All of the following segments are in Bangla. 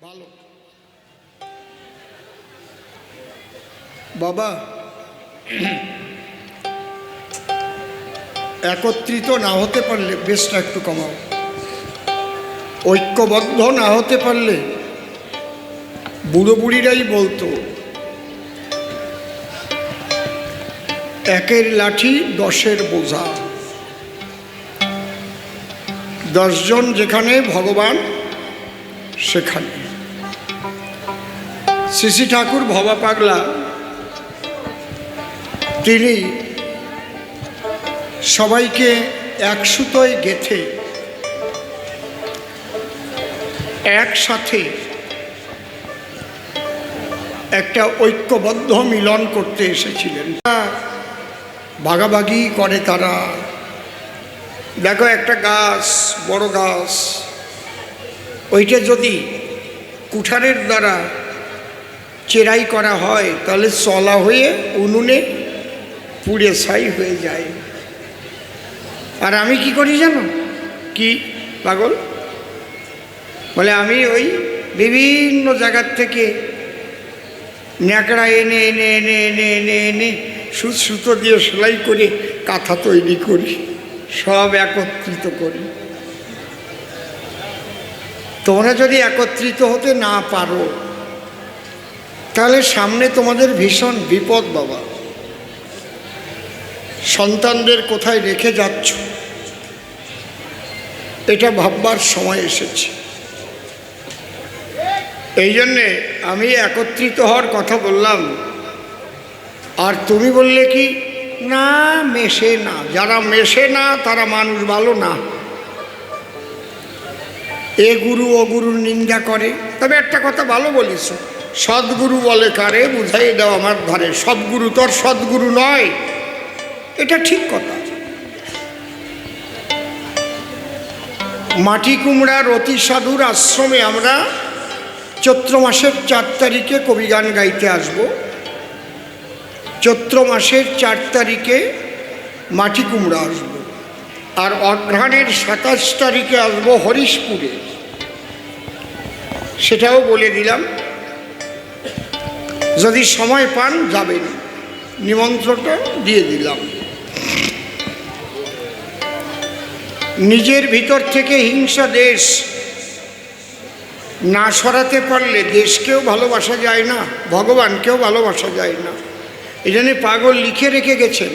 ভালো বাবা, একত্রিত না হতে পারলে বেশটা একটু কমাও, ঐক্যবদ্ধ না হতে পারলে বুড়ো বুড়িরাই বলতো একের লাঠি দশের বোঝা। 10 জন যেখানে ভগবান সেখানে। শ্রী ঠাকুর ভবা পাগলা তিনি সবাইকে এক সুতোয় গেঁথে একসাথে একটা ঐক্যবদ্ধ মিলন করতে এসেছিলেন। ভাগাভাগি করে তারা। দেখো একটা গাছ, বড় গাছ, ওইটা যদি কুঠারের দ্বারা চেরাই করা হয় তাহলে চলা হয়ে উনুনে পুড়ে ছাই হয়ে যায়। আর আমি কি করি জানো? কি পাগল বলে, আমি ওই বিভিন্ন জায়গার থেকে ন্যাকড়া এনে এনে এনে এনে এনে এনে সুতো দিয়ে সেলাই করে কাঁথা তৈরি করি, সব একত্রিত করি। তোমরা যদি একত্রিত হতে না পারো তাহলে সামনে তোমাদের ভীষণ বিপদ বাবা। সন্তানদের কোথায় রেখে যাচ্ছ এটা ভাববার সময় এসেছে। এই জন্যে আমি একত্রিত হওয়ার কথা বললাম, আর তুমি বললে কি না মেশে না। যারা মেশে না তারা মানুষ ভালো না, এ গুরু ও গুরুর নিন্দা করে। তবে একটা কথা ভালো বলিস, সদ্গুরু বলে কারে বুঝাই দাও আমার ধারে। সব গুরু তোর সদ্গুরু নয়, এটা ঠিক কথা। মাটি কুমড়ার অতি সাধুর আশ্রমে আমরা চৈত্র মাসের 4 তারিখে কবিগান গাইতে আসব। চৈত্র মাসের 4 তারিখে মাটি কুমড়া আসব, আর অঘ্রাণের 27 তারিখে আসব হরিশপুরে। সেটাও বলে দিলাম, যদি সময় পান যাবেন, নিমন্ত্রণটা দিয়ে দিলাম। নিজের ভিতর থেকে হিংসা দেশ না সরাতে পারলে দেশকেও ভালোবাসা যায় না, ভগবানকেও ভালোবাসা যায় না। এই জন্য পাগল লিখে রেখে গেছেন,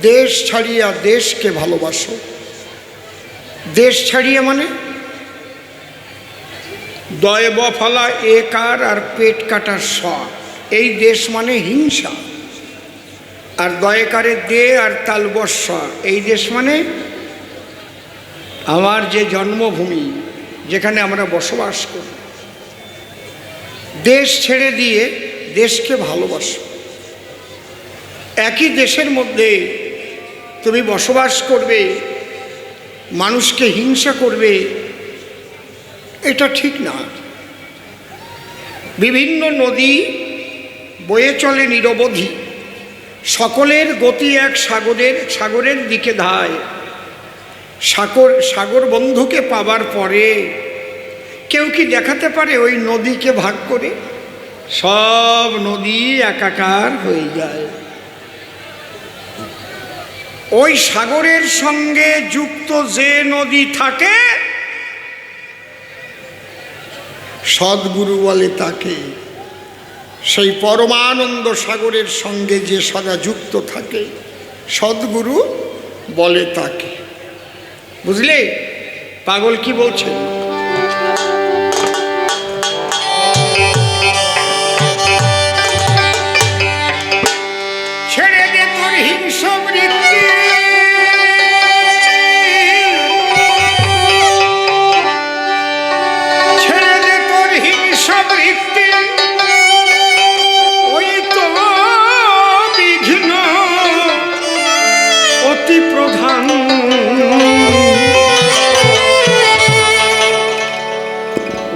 দেশ ছাড়িয়া দেশকে ভালোবাসো। দেশ ছাড়িয়া মানে দয় বফালা একার আর পেট কাটার স, এই দেশ মানে হিংসা। আর দয়কারের দে আর তালবস্য, এই দেশ মানে আমার যে জন্মভূমি, যেখানে আমরা বসবাস করি। দেশ ছেড়ে দিয়ে দেশকে ভালোবাসো। একই দেশের মধ্যে তুমি বসবাস করবে, মানুষকে হিংসা করবে, এটা ঠিক না। বিভিন্ন নদী বয়ে চলে নিরবধি, সকলের গতি এক সাগরের দিকে ধায়। সাগর বন্ধুকে পাবার পরে কেউ কি দেখাতে পারে ওই নদীকে ভাগ করে? সব নদী একাকার হয়ে যায়। ওই সাগরের সঙ্গে যুক্ত যে নদী থাকে সদ্গুরু বলে তাকে। সেই পরমানন্দ সাগরের সঙ্গে যে সদা যুক্ত থাকে সদ্গুরু বলে তাকে। বুঝলে পাগল কি বলছে? ছেড়ে দে তোর হিংসা বৃত্তি, ছেড়ে দে তোর হিংসা বৃত্তি, ওই তো বিঘ্ন অতি প্রধান।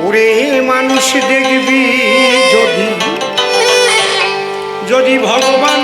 ওরে মানুষ দেখবি যদি যদি ভগবান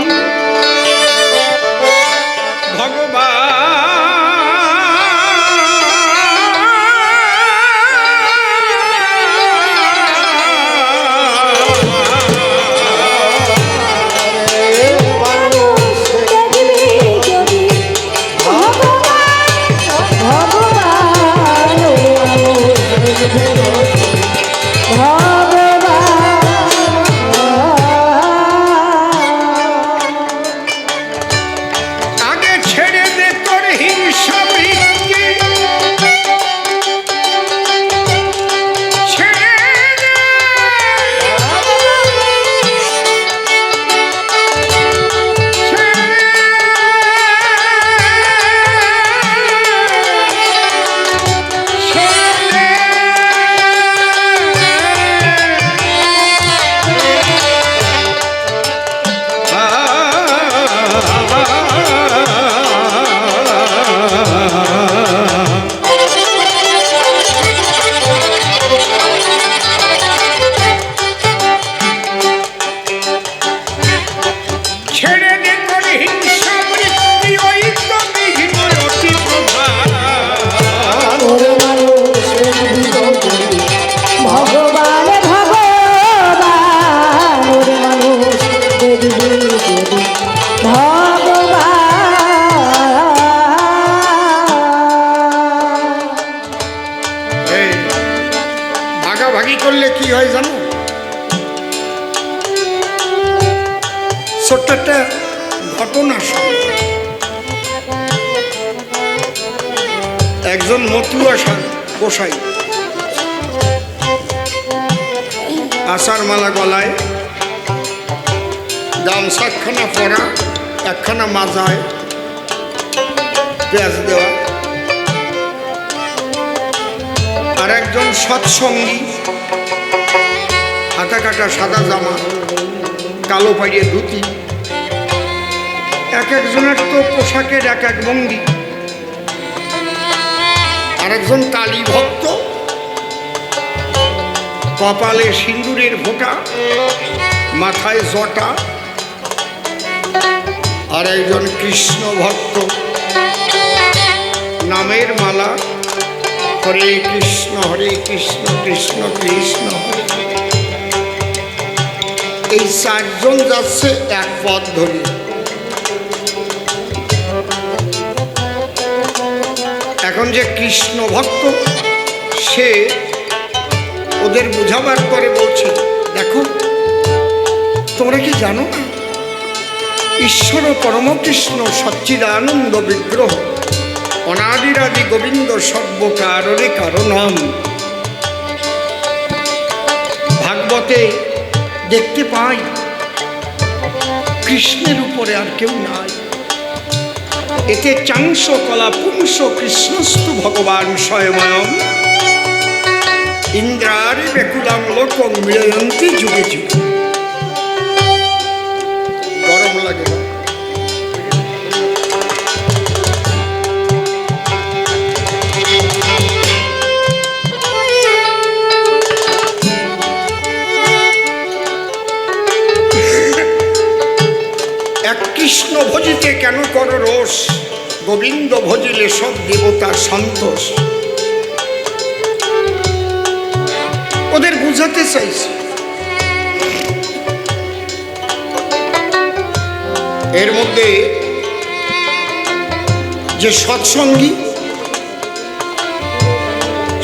ভাগাভাগি করলে কি হয় জানো? ছোট্ট একটা ঘটনা শুনে। একজন মতুয়া গোসাই আষাঢ় মালা গলায়, গামছাখানা পরা, একখানা মাজায় পেঁয়াজ দেওয়া, আর একজন সৎসঙ্গী হাতা কাটা সাদা জামা, কালো পাইয়ে ধুতি। এক একজনের তো পোশাকের এক এক ভঙ্গি। আর একজন কালী ভক্ত, কপালে সিন্দুরের ফোঁটা, মাথায় জটা। আর একজন কৃষ্ণ ভক্ত, নামের মালা, হরে কৃষ্ণ কৃষ্ণ কৃষ্ণ হরে। এই চারজন যাচ্ছে এক পথ ধরে। এখন যে কৃষ্ণ ভক্ত, সে ওদের বোঝাবার পরে বলছে, দেখো তোমরা কি জানো না, ঈশ্বর পরমকৃষ্ণ সচ্চিদানন্দ বিগ্রহ, অনাদিরাদি গোবিন্দ সর্বকারণে কারণম। ভাগবতে দেখতে পাই কৃষ্ণের উপরে আর কেউ নাই। এতে চাংস কলা পুংস কৃষ্ণস্তু ভগবান স্বয়ময়ম, ইন্দ্রারি বেকুলাম লোকং মিলয়ন্তি যুগে যুগে। গরম লাগে না? এক কৃষ্ণ ভজিতে কেন কর রোষ, গোবিন্দ ভজিলে সব দেবতা সন্তোষ। ওদের বুঝাতে চাইছে এর মধ্যে যে সৎসঙ্গী,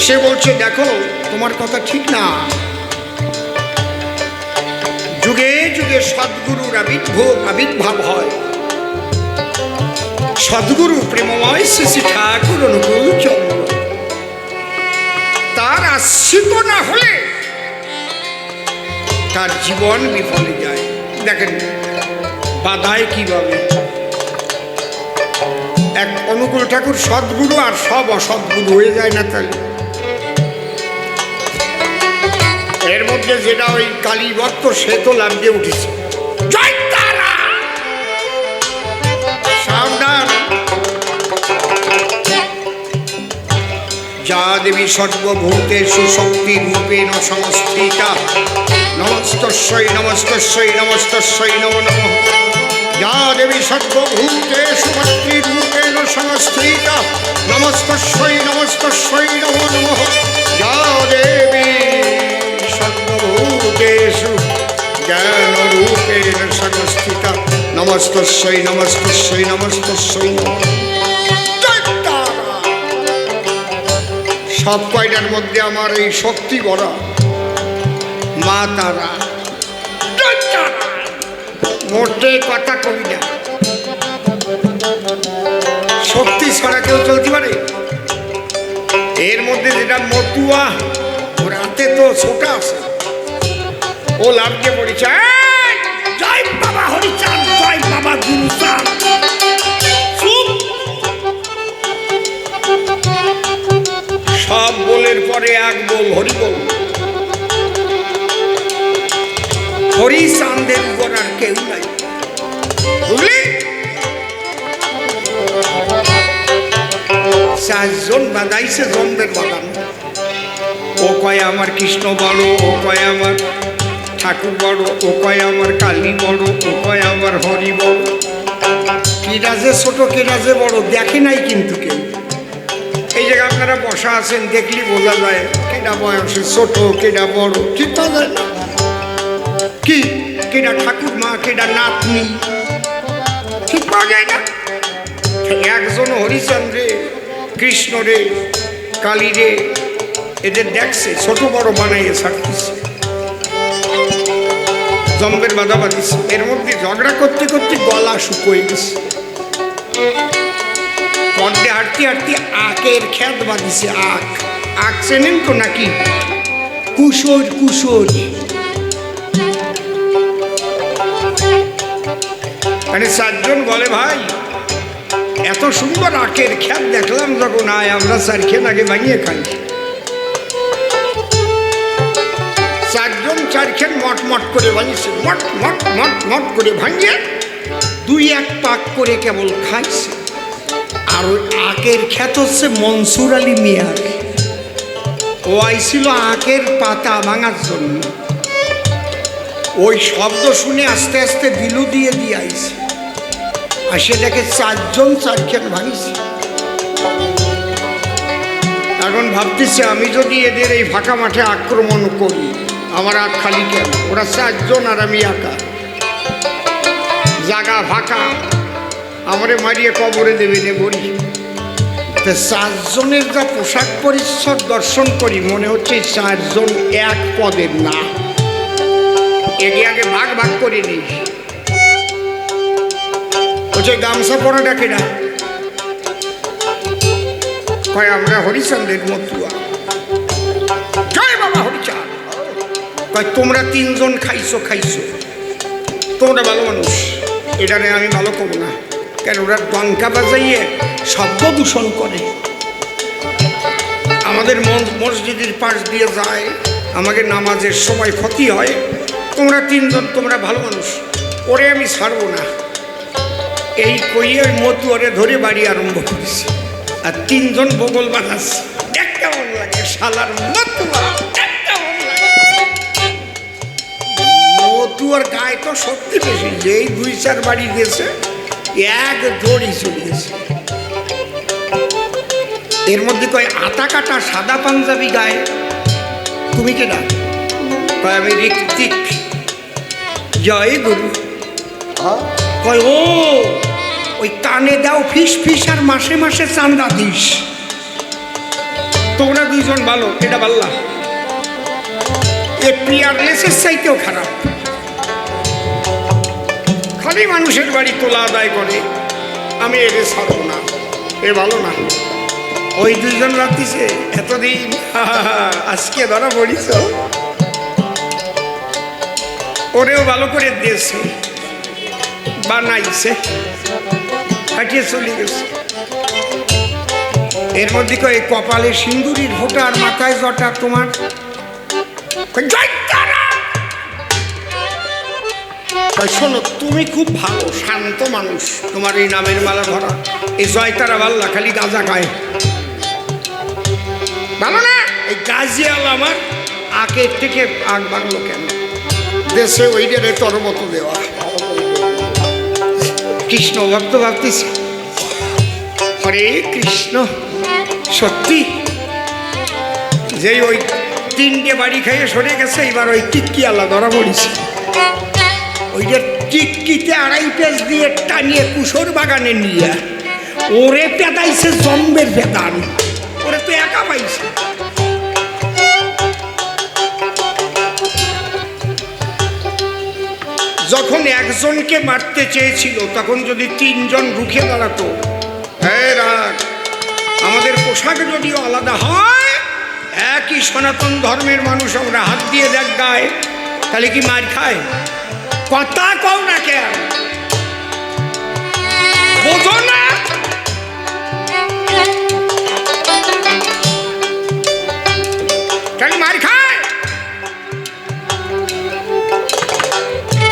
সে বলছে দেখো তোমার কথা ঠিক না। যুগে যুগে সদ্গুরুর আবির্ভাব হয়। সদ্গুরু প্রেমময় শ্রী ঠাকুর অনুকূল চন্দ্র, তার আশ্রিত না হলে তার জীবন বিফলে যায়। দেখেন বাধায় কিভাবে। এক অনুকূল ঠাকুর সদ্গুরু, আর সব অসদ্গুরু হয়ে যায় না তাহলে? এর মধ্যে যেটা ওই কালী ভক্ত, সে তো লাভ দিয়ে উঠেছে, জয় তারা। সাবধান, যা দেবী সর্বভূতেষু শক্তি রূপেণ সংস্থিতা, নমস্তস্যৈ নমস্তস্যৈ নমস্তস্যৈ নমো নমঃ। যা দেবী সর্বভূতেষু মাতৃরূপেণ সংস্থিতা, নমস্তস্যৈ নমস্তস্যৈ নমো নমঃ। যা দেবী সর্বভূতেষু জ্ঞানরূপেণ সংস্থিতা, নমস্তস্যৈ নমস্তস্যৈ নমস্তস্যৈ নমঃ। সব কয়টার মধ্যে আমার এই শক্তি ভরা মা তারা। মোটে কথা কবি না, শক্তি ছাড়া কেউ চলতে পারে? এর মধ্যে যেটা মতুয়া, ওর হাতে তো ছোটা আছে, ও লাভকে পড়েছে, জয় বাবা হরিচাঁদ, জয় বাবা গুরুচাঁদ। সব বলের পরে এক বল হরি বল। হরিচাঁদের উপর আর কেউ নাই, বুঝলি? চারজন বাঁধাইছে জন্মের বাগান। ও কয় আমার কৃষ্ণ বড়, ও কয় আমার ঠাকুর বড়, ও কয় আমার কালী বড়, ও কয় আমার হরি বড়। কিরা যে ছোট কিরা যে বড় দেখে নাই কিন্তু কেউ। এই জায়গায় আপনারা বসা আছেন, দেখলি বোঝা যায় কেটা বয়সে ছোট কেটা বড়, ঠিক পাওয়া যায় না? কি কেটা ঠাকুর মা, কেটা নাতনি, ঠিক পাওয়া যায় না? একজন হরিচন্দ্রে, কৃষ্ণ রে, কালী রে, এদের দেখছে ছোট বড় বানাইয়ে ছাড়তেছে, জম্বের বাধা বাঁধিছে। এর মধ্যে ঝগড়া করতে করতে গলা শুকোয় গেছে। পর্দে হাঁটতে হাঁটতে আখের খ্যাত বাঁধিছে। আখ আখ চেনেন তো নাকি? কুশোর কুশোর, মানে চারজন বলে ভাই এত সুন্দর আখের খ্যাত দেখলাম যখন, আয় আমরা চারখেন আগে ভাঙিয়ে খাই। চারজন চারখেন মট মট করে ভাঙিয়েছে, মট মট মট মট করে ভাঙিয়ে দুই এক পাক করে কেবল খাইছে। আর ওই আখের খ্যাত হচ্ছে মনসুর আলী মিয়ার। ও আইছিল আখের পাতা ভাঙার জন্য। ওই শব্দ শুনে আস্তে আস্তে বিলু দিয়ে দিয়ে আইছে। আর সে দেখে চারজন চারখেন ভাঙিছে। এখন ভাবতেছে আমি যদি এদের এই ফাঁকা মাঠে আক্রমণ করি, আমার আখ খালি কেন? ওরা চারজন আর আমি একা, জায়গা ফাঁকা, আমারে মারিয়ে কবরে দেবে নে বলি। তো চারজনের যা পোশাক পরিচ্ছদ দর্শন করি মনে হচ্ছে চারজন এক পদের না। এগে আগে ভাগ ভাগ করে নিই। হচ্ছে গামছা পরাটা কেনা কয় আমরা হরিচাঁদের মতুয়া। জয় বাবা হরিচাঁদ। কয় তোমরা তিনজন খাইছো খাইছো, তোমরা ভালো মানুষ, এটা নিয়ে আমি ভালো করবো না। কেন ওরা ডঙ্কা বাজাইয়ে শব্দ দূষণ করে, আমাদের মসজিদের পাশ দিয়ে যায়, আমাকে নামাজের সময় ক্ষতি হয়। তোমরা তিনজন তোমরা ভালো মানুষ, ওরে আমি ছাড়বো না। এই কইয়ে ওই মতুয়ারে ধরে বাড়ি আরম্ভ করেছে। আর তিনজন বগল বাজাচ্ছে। দেখ কেমন লাগে শালার মতুয়া, দেখ কেমন লাগে। মতুয়ার গায়ে তো শক্তি বেশি, যেই দুই চার বাড়ি দিয়েছে এক দড়ি চলিয়েছে। এর মধ্যে কয় আতা কাটা সাদা পাঞ্জাবি গায়ে, তুমি কেনা? কয় আমি ঋত্বিক। জয় গুরু। কয় ও ওই কানে দাও ফিস ফিস আর মাসে মাসে চান্দা দিস। তোমরা দুইজন ভালো, এটা বললাম। এ পিয়ারলেসের চাইতেও খারাপ, খালি মানুষের বাড়ি তোলা আদায় করে। আমি এরে ছাড়বো না, এ ভালো না। ওই দুইজন রাখতেছে এতদিন, আজকে ধরা পড়িস। ওরেও ভালো করে দিয়েছে, বানাইছে, হাঁটিয়ে চলে গেছে। এর মধ্যে কয় কপালে সিন্দুরির ফোঁটা আর মাথায় জটা তোমার। শোনো তুমি খুব ভালো শান্ত মানুষ, তোমার এই নামের মালা ধরা, এই জয়তারা ভাল্লা খালি গাঁজা খায় ভালো না। এই গাজিয়াল আমার আখের থেকে আগ বাড়লো কেন? দেশে ওই রে তোর মতো দেওয়া। কৃষ্ণ ভক্ত ভাবতেছি, হরে কৃষ্ণ। সত্যি যেই ওই তিনটে বাড়ি খাইয়ে সরে গেছে, এবার ওই টিক্কি আল্লাহ ধরা পড়েছে। ওই যে টিক্কিতে আড়াই পেজ দিয়ে টানিয়ে কুশোর বাগানে নিয়ে ওরে পেদাইছে জম্বের বেদান। ওরে তো একা পাইছে। যখন একজনকে মারতে চেয়েছিল তখন যদি তিনজন রুখে দাঁড়াতো, হ্যাঁ রাগ, আমাদের পোশাক যদিও আলাদা হয়, একই সনাতন ধর্মের মানুষ, আমরা হাত দিয়ে দেখ গায়ে, তাহলে কি মার খায়? কথা কও না কেন? বোঝো না? কেন মার খায়?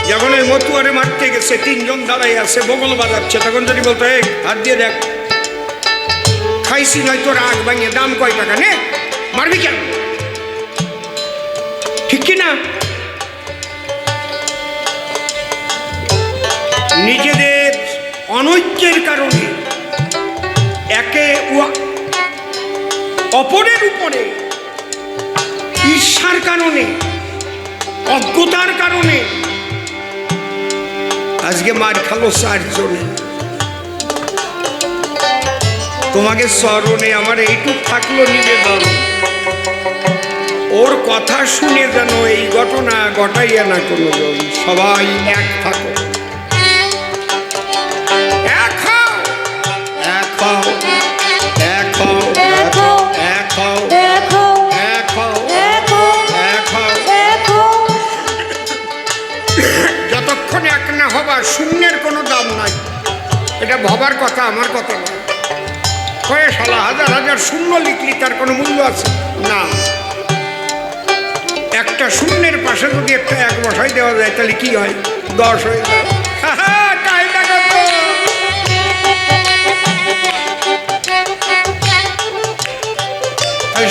যখন ওই মতুয়ারে মারতে গেছে, তিনজন দাঁড়াই আছে, বগল বাজাচ্ছে, তখন যদি বলতো এই হাত দিয়ে দেখ, খাইছি নয় তোর আগ ভাঙিয়ে, দাম কয় টাকা নে, মারবি কেন? ঠিক কিনা? নিজেদের অনৈক্যের কারণে একে অপরের উপরে ঈর্ষার কারণে, অজ্ঞতার কারণে আজকে মার খালো চারজনে। তোমাকে স্মরণে আমার এইটুক থাকলো নিবেদন, ওর কথা শুনে যেন এই ঘটনা ঘটাইয়া না কোনো জন, সবাই এক থাকো, এক হও, এক হও, এক হও, এক হও, এক হও, এক হও, এক হও। যতক্ষণ এক না হবা শূন্যের কোনো দাম নাই। এটা ভাবার কথা, আমার কথা না। কয়ে শালা হাজার হাজার শূন্য লিখলি তার কোনো মূল্য আছে না। একটা শূন্যের পাশে যদি একটা এক বসাই দেওয়া যায় তাহলে কি হয়? 10 হয়ে যায়।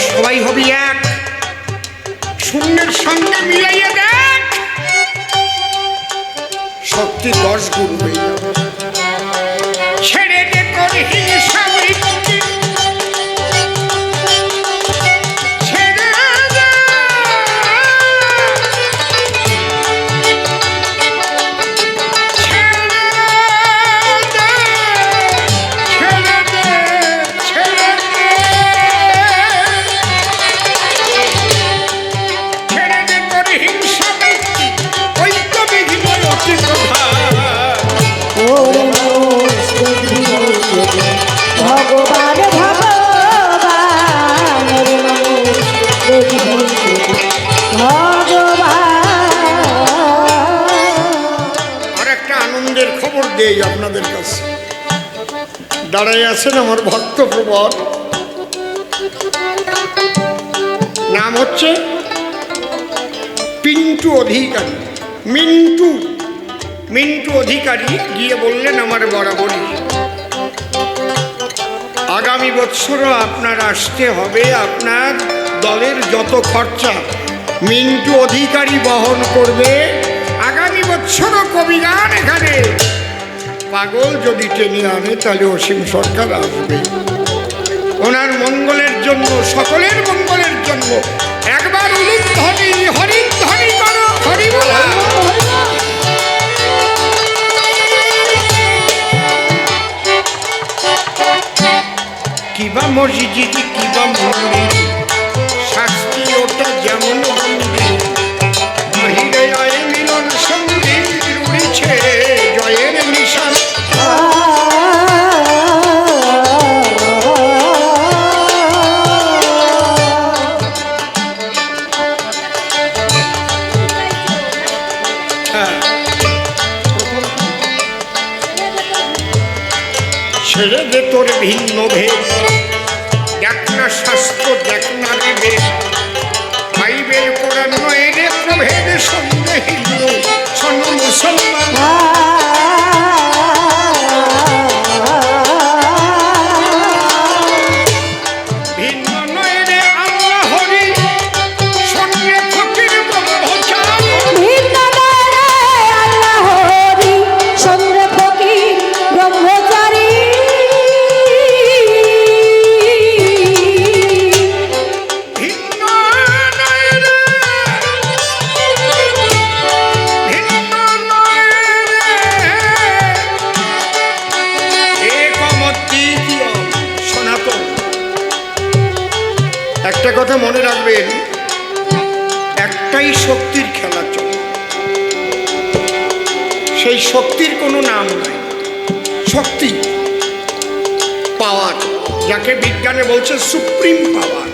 সবাই হবি এক, শূন্যের সঙ্গে মিলাইয়া দেখ, শক্তি 10 গুণ হয়ে যাবে। ছেড়ে দে তোর হিংসা বৃত্তি, ছেড়ে দে, ছেড়ে দে, ছেড়ে দে, ছেড়ে দে, ছেড়ে দে তোর হিংসা বৃত্তি, ওই তো বিঘ্ন অতি প্রধান। ভগবান ভগবান আর একটা আনন্দের খবর দেই আপনাদের কাছে। দাঁড়াই আছেন আমার ভক্ত প্রবর, নাম হচ্ছে পিন্টু অধিকারী। মিন্টু মিন্টু অধিকারী গিয়ে বললেন আমার বরাবরই আগামী বৎসরও আপনার আসতে হবে, আপনার দলের যত খরচা মিন্টু অধিকারী বহন করবে। আগামী বৎসরও কবিগান এখানে পাগল যদি টেনে আনে তাহলে অসীম সরকার আসবে। ওনার মঙ্গলের জন্য, সকলের মঙ্গলের জন্য একবার উলুধ্বনি হরিধ্বনি করো, হরি বলা। কিবা মসজিদ, কিবা মন্দির, শাস্তি ওটা যেমন মন্দির, বাহিরে আয় মিলন সঙ্গীত, উড়িছে জয়ের নিশান। ছেড়ে দে তোর ভিন্ন ভেদ, দেখ না শাস্ত্র, দেখ না রে বেদ, বাইবেল কোরআন নয় রে প্রভেদ, সঙ্গে হিন্দু শোন মুসলমান। ভিন্ন নয় রে আল্লাহ হরি, সঙ্গে ফকির ব্রহ্মচারী। ভিন্ন নয় রে আল্লাহ হরি, সঙ্গে ফকির ব্রহ্মচারী। একটা কথা মনে রাখবেন, একটাই শক্তির খেলা চলে, সেই শক্তির কোনো নাম নাই। শক্তি, পাওয়ার, যাকে বিজ্ঞানে বলছে সুপ্রিম পাওয়ার,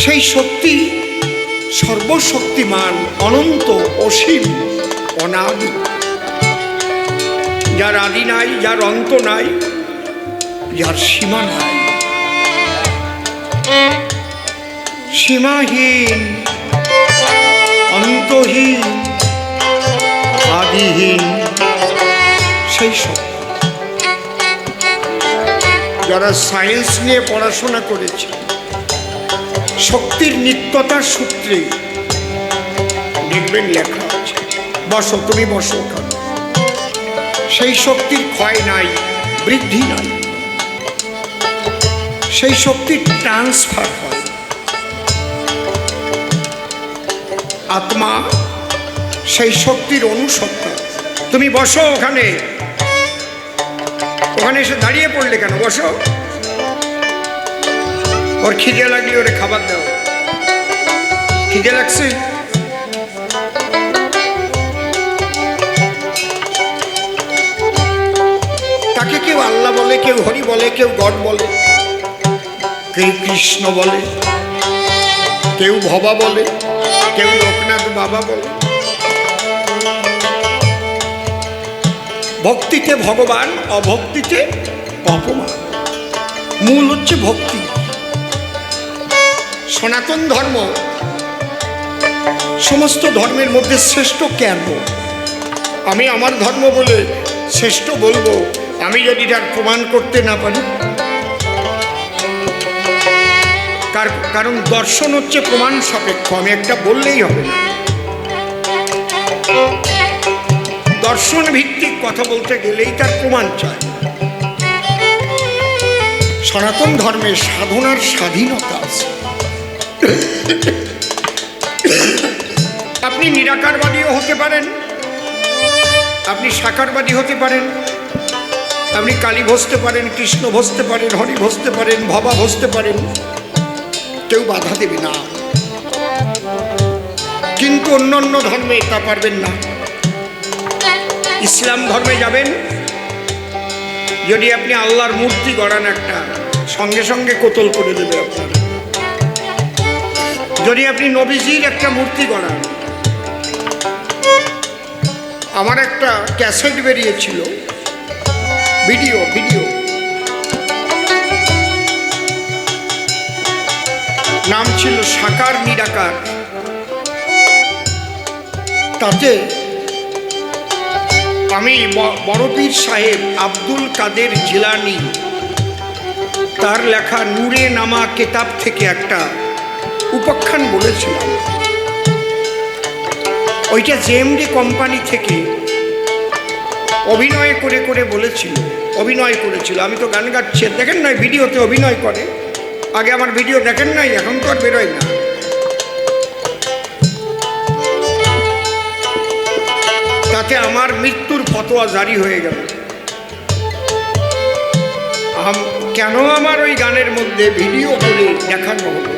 সেই শক্তি সর্বশক্তিমান, অনন্ত, অসীম, অনাদি, যার আদি নাই, যার অন্ত নাই, যার সীমা নাই, সীমাহীন, অন্তহীন, আদিহীন, সেই শক্তি। যারা সায়েন্স নিয়ে পড়াশোনা করেছে, শক্তির নিত্যতার সূত্রে দেখবেন লেখা আছে। বসো, তুমি বসো, সেই শক্তির ক্ষয় নাই, বৃদ্ধি নাই, সেই শক্তির ট্রান্সফার হয়। আত্মা সেই শক্তির অনুসত্তা। তুমি বসো ওখানে, ওখানে এসে দাঁড়িয়ে পড়লে কেন? বসো। ওর খিদে লাগলে ওরে খাবার দাও। খিদে লাগছে, তাকে কেউ আল্লাহ বলে, কেউ হরি বলে, কেউ গড বলে, কেউ কৃষ্ণ বলে, কেউ ভবা বলে, কেউ লোকনাথ বাবা বলে। ভক্তিতে ভগবান, অভক্তিতে অপমান। মূল হচ্ছে ভক্তি। সনাতন ধর্ম সমস্ত ধর্মের মধ্যে শ্রেষ্ঠ কেন? আমি আমার ধর্ম বলে শ্রেষ্ঠ বলবো, আমি যদি তার প্রমাণ করতে না পারি। কারণ দর্শন হচ্ছে প্রমাণ সাপেক্ষ, আমি একটা বললেই হবে না। দর্শন ভিত্তিক কথা বলতে গেলেই তার প্রমাণ চায়। সনাতন ধর্মে সাধনার স্বাধীনতা আছে। আপনি নিরাকারবাদীও হতে পারেন, আপনি সাকারবাদী হতে পারেন, আপনি কালী ভজতে পারেন, কৃষ্ণ ভজতে পারেন, হরি ভজতে পারেন, ভবা ভজতে পারেন, কেউ বাধা দেবে না। কিন্তু অন্য অন্য ধর্মে তা পারবেন না। ইসলাম ধর্মে যাবেন, যদি আপনি আল্লাহর মূর্তি গড়ান একটা, সঙ্গে সঙ্গে কোতল করে দেবে আপনার। যদি আপনি নবীজির একটা মূর্তি গড়ান, আমার একটা ক্যাসেট বেরিয়েছিল, ভিডিও নাম ছিল সাকার নিরাকার। তাতে আমি বড়পীর সাহেব আব্দুল কাদের জিলানি তার লেখা নূরে নামা কেতাব থেকে একটা উপাখ্যান বলেছিলাম। ওইটা জেএমডি কোম্পানি থেকে অভিনয় করে বলেছিল। আমি তো গান গাচ্ছি, দেখেন নাই ভিডিওতে অভিনয় করে। আগে আমার ভিডিও দেখেন নাই, এখন তো আর বেরোয় না। তাতে আমার মৃত্যুর ফতোয়া জারি হয়ে গেল। কেন আমার ওই গানের মধ্যে ভিডিও করে দেখানো হলো?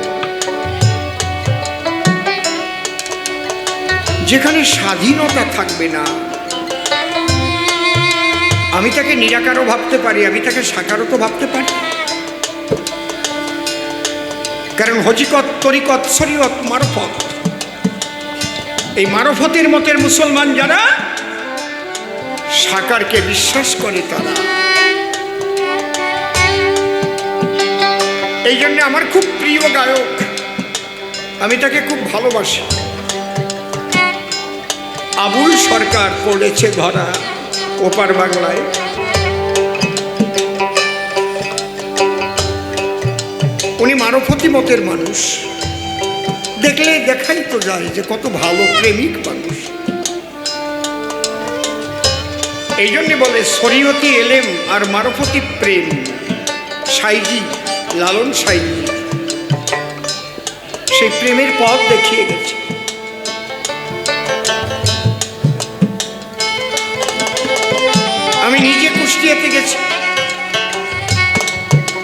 যেখানে স্বাধীনতা থাকবে না, আমি তাকে নিরাকারও ভাবতে পারি, আমি তাকে সাকারও তো ভাবতে পারি। কারণ হজিকত, তরিকত, শরীয়ত, মারফত, এই মারফতের মতের মুসলমান যারা সাকারকে বিশ্বাস করে, তারা। এই জন্য আমার খুব প্রিয় গায়ক, আমি তাকে খুব ভালোবাসি, আবুল সরকার পড়েছে ধরা ওপার বাংলায়। উনি মারফতি মতের মানুষ, দেখলে দেখাই তো যায় যে কত ভালো প্রেমিক মানুষ। এই জন্যে বলে শরীয়তি এলেম আর মারফতি প্রেম, সাইজি লালন সাইজি সেই প্রেমের পথ দেখিয়ে গেছে। আমি নিজে কুষ্টিয়াতে গেছি,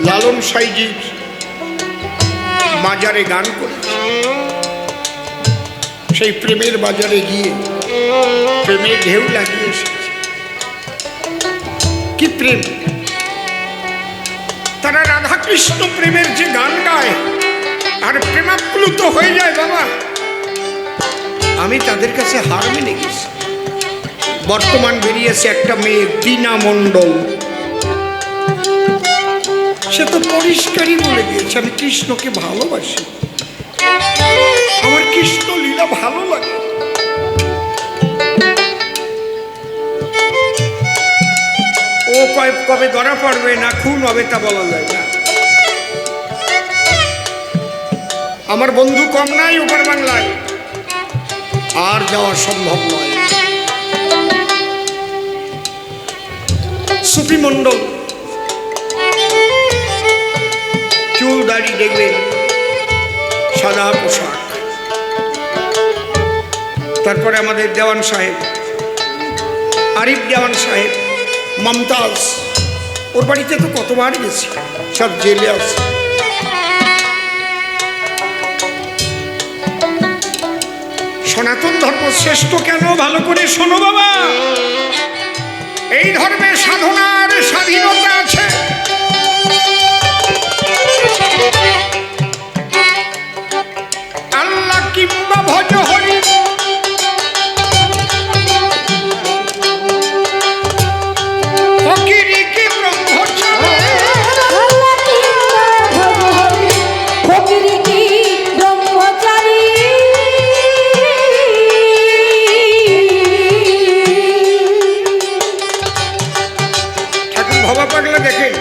লালন সাইজির বাজারে গান করেছি। সেই প্রেমের বাজারে গিয়ে প্রেমের ঢেউ লাগিয়ে এসেছি। কি প্রেম! তারা রাধাকৃষ্ণ প্রেমের যে গান গায় আর প্রেমাপ্লুত হয়ে যায় বাবা, আমি তাদের কাছে হার মেনে গেছি। বর্তমান বেরিয়েছে একটা মেয়ে দীনা মণ্ডল, সে তো পরিষ্কারই বলে দিয়েছে আমি কৃষ্ণকে ভালোবাসি, আমার কৃষ্ণ লীলা ভালো লাগে। ও কবে ধরা পড়বে না খুন হবে তা বলা যায় না। আমার বন্ধু কম নাই ওপার বাংলায়, আর যাওয়া সম্ভব নয়। সুফি মণ্ডল, চুল দাড়ি দেখবেন, সাদা পোশাক। তারপরে আমাদের দেওয়ান সাহেব, আরিফ দেওয়ান সাহেব, মমতাজ, ওর বাড়িতে তো কতবার গেছি, সব জেলে আছে। সনাতন ধর্ম শ্রেষ্ঠ কেন ভালো করে শোনো বাবা। এই ধর্মে সাধনার স্বাধীনতা আছে। আল্লাহ কিংবা ভজ হরি, ফকিরি কি ব্রহ্মচারী, আল্লাহ কিংবা ভগবতী, ফকিরি কি ব্রহ্মচারী। ঠাকুর ভবা পাগলা দেখেন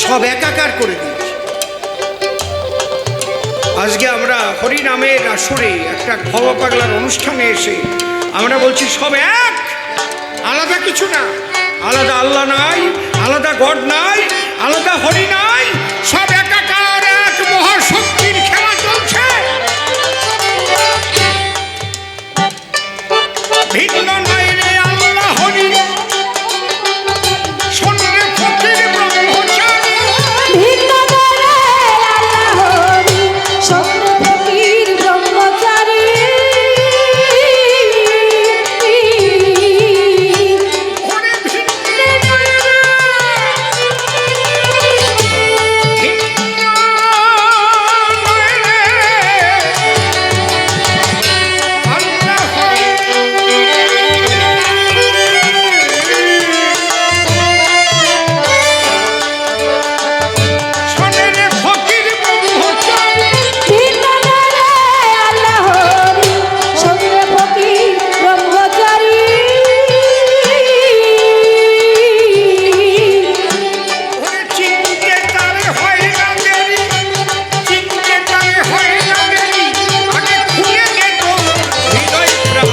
সব একাকার করে দিয়েছে। আজকে আমরা হরি নামের আসরে একটা ভবা পাগলার অনুষ্ঠানে এসে আমরা বলছি সব এক, আলাদা কিছু না। আলাদা আল্লাহ নাই, আলাদা গড নাই, আলাদা হরি নাই, সব একাকার এক মহাশক্তির খেলা চলছে। ভিন্ন নাই রে আল্লাহ হরি, শোন রে ফকির ব্রহ্মচারী। ভিন্ন করে আল্লাহ হরি, সত্য ফকির ব্রহ্মচারী। ওরে ভিন্ন নাই রে, ভিন্ন নাই রে আল্লাহ হরি। শোন রে ফকির ব্রহ্মচারী। ভিন্ন করে আল্লাহ হরি, সত্য ফকির ব্রহ্মচারী। ওরে চিনতে তারে হয় না দেরি, চিনতে তারে হয় না দেরি, আগে খুলে দে তো হৃদয় প্রাণ।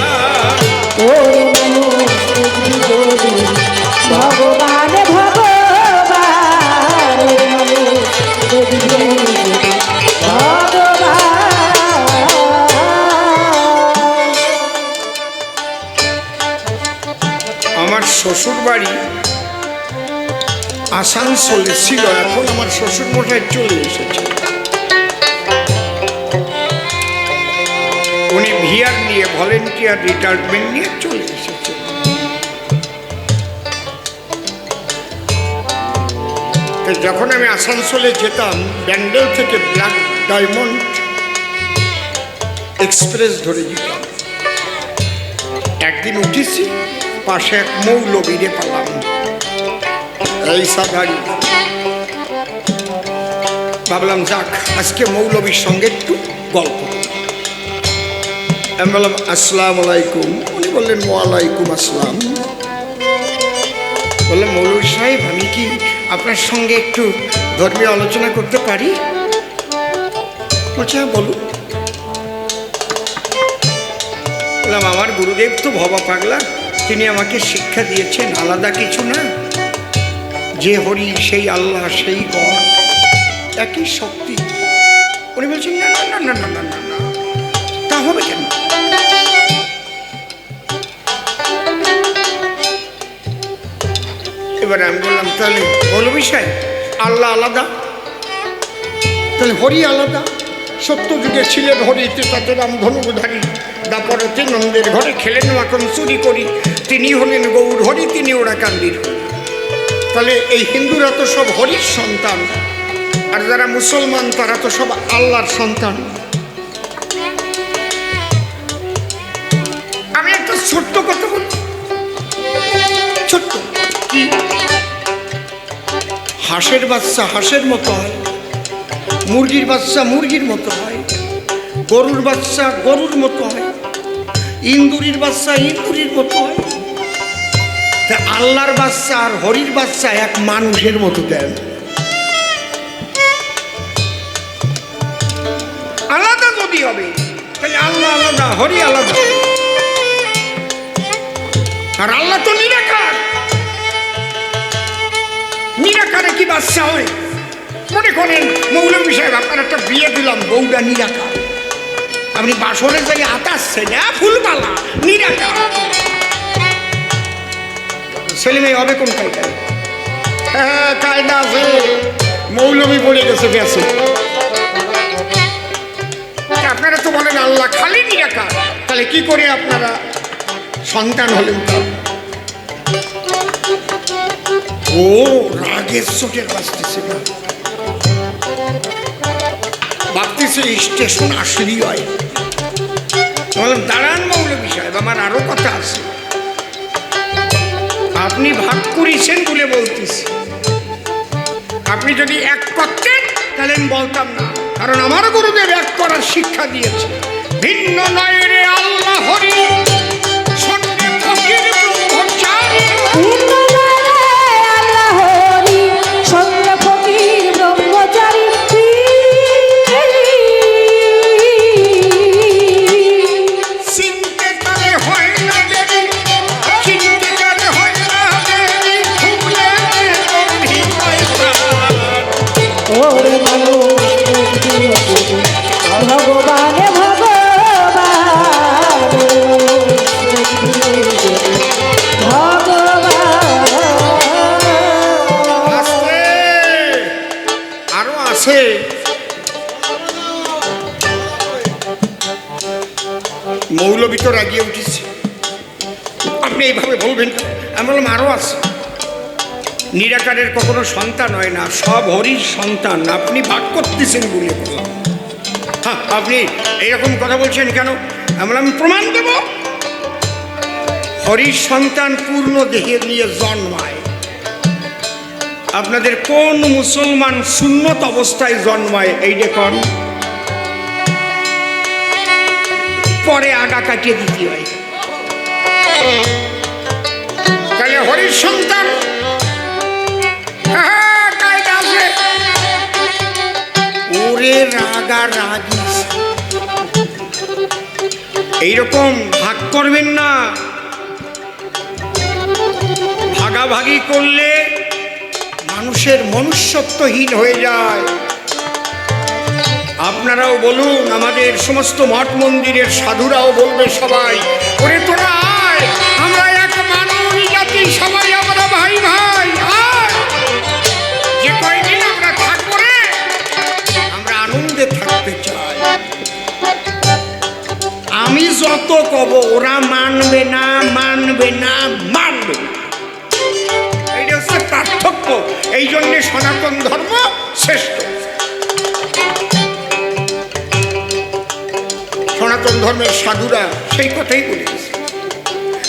ওরে মনুষ্য জীবনে ভগবান ভগবান, ওরে মনুষ্য জীবনে ভগবান। আমার শ্বশুর বাড়ি আসানসোলে ছিল, এখন আমার শ্বশুর মশাই চলে এসেছে। উনি ভিআর নিয়ে ভলেন্টিয়ার রিটায়ারমেন্ট নিয়ে চলে এসেছে। তো যখন আমি আসানসোলে যেতাম ব্যান্ডেল থেকে ব্ল্যাক ডায়মন্ড এক্সপ্রেস ধরে যেতাম। একদিন উঠেছি, পাশে এক মৌলবীরে পেলাম, এই সাদারি। ভাবলাম যাক আজকে মৌলবীর সঙ্গে একটু গল্প করি। আমি বললাম আসসালামু আলাইকুম। উনি বললেন ওয়ালাইকুম আসসালাম। বললাম মৌলবী সাহেব আমি কি আপনার সঙ্গে একটু ধর্মীয় আলোচনা করতে পারি? বলছে হ্যাঁ বলুন। বললাম আমার গুরুদেব তো ভবা পাগলা, তিনি আমাকে শিক্ষা দিয়েছেন আলাদা কিছু না, যে হরি সেই আল্লাহ সেই গড, একই শক্তি। উনি বলছেন না না না না না না না, তা হবে কেন? এবার আমি বললাম তাহলে মৌলবী সাহেব আল্লাহ আলাদা, তাহলে হরি আলাদা। সত্য যুগে ছিলেন হরি, তাতে রামধনুধারী, দাপরেতে নন্দের ঘরে খেলেন মাখন চুরি করি, তিনি হলেন গৌর হরি, তিনি ওরা কান্দির হরি। তাহলে এই হিন্দুরা তো সব হরির সন্তান, আর যারা মুসলমান তারা তো সব আল্লাহর সন্তান। আমি একটা ছোট্ট কথা বলি, ছোট্ট কি, হাঁসের বাচ্চা হাঁসের মতো হয়, মুরগির বাচ্চা মুরগির মতো হয়, গরুর বাচ্চা গরুর মতো হয়, ইন্দুরির বাচ্চা ইন্দুরির মতো হয়। তা আল্লাহর বাচ্চা আর হরির বাচ্চা এক মানুষের মতো দেন, আলাদা যদি হবে তাহলে আল্লাহ আলাদা হরি আলাদা। আর আল্লাহ তো নিরাকার, নিরাকারে কি বাচ্চা হয়? মনে করেন মৌলবী সাহেব আপনার একটা বিয়ে দিলাম, বউটা নিরাকার, আপনি বাসনে যাই আতাচ্ছে না ফুলবালা নিরাকার, ছেলে মেয়ে হবে কোন কায়দায়? হ্যাঁ কায়দা আছে, মৌলবী পড়ে গেছে গেছে। আপনারা তো খালি নিরাকার, তাহলে কি করে আপনারা সন্তান হলেন? ও রাগের চোটে বাঁচতেছে না, ভাবতেছে স্টেশন আসলেই হয়। বললাম দাঁড়ান মৌলভী সাহেব, আমার আরো কথা আছে। আপনি ভাগ করেছেন বলে বলতেছি, আপনি যদি এক করতেন তাহলে আমি বলতাম না, কারণ আমার গুরুদেব এক করার শিক্ষা দিয়েছে। ভিন্ন নয় রে আল্লাহ হরি, সঙ্গে ফকির ব্রহ্মচারী। ভিন্ন নয় রে আল্লাহ হরি, সঙ্গে ফকির ব্রহ্মচারী। চিনতে তালে হয় না দেরি, চিনতে তালে হয় না দেরি, ভুলে গেলি পয়সা। ওরে মানুষ ভগবানে আস্তে, আরো আছে। মৌলবী তো রাগিয়ে উঠেছে, আপনি এইভাবে বলবেন। আমি বললাম আরো আছে। নিরাকারের কখনো সন্তান হয় না, সব হরির সন্তান, আপনি ভাগ করতেছেন বলে বললাম। হ্যাঁ, আপনি এইরকম কথা বলছেন কেন? আমি বললাম আমি প্রমাণ দেব। হরির সন্তান পূর্ণ দেহে নিয়ে জন্মায়। আপনাদের কোন মুসলমান সুন্নত অবস্থায় জন্মায় এই দেখুন, পরে আগা কাটিয়ে দিতে হয়। তাহলে হরির সন্তান ওরে রাগা রাগি, এইরকম ভাগ করবেন না। ভাগাভাগি করলে মানুষের মনুষ্যত্বহীন হয়ে যায়। আপনারাও বলুন, আমাদের সমস্ত মঠ মন্দিরের সাধুরাও বলবে সবাই, ওরে তোরা আয়, আমরা এক মানব জাতি, সবাই আমরা ভাই ভাই, আয়। যে কয়দিন আমরা থাকবো রে, আমরা আনন্দে থাকতে চাই। আমি যত কব ওরা মানবে না, মানবে না, মানবে না। এইটা হচ্ছে পার্থক্য। এই জন্যে সনাতন ধর্ম শ্রেষ্ঠ। সনাতন ধর্মের সাধুরা সেই কথাই বলে গেছে।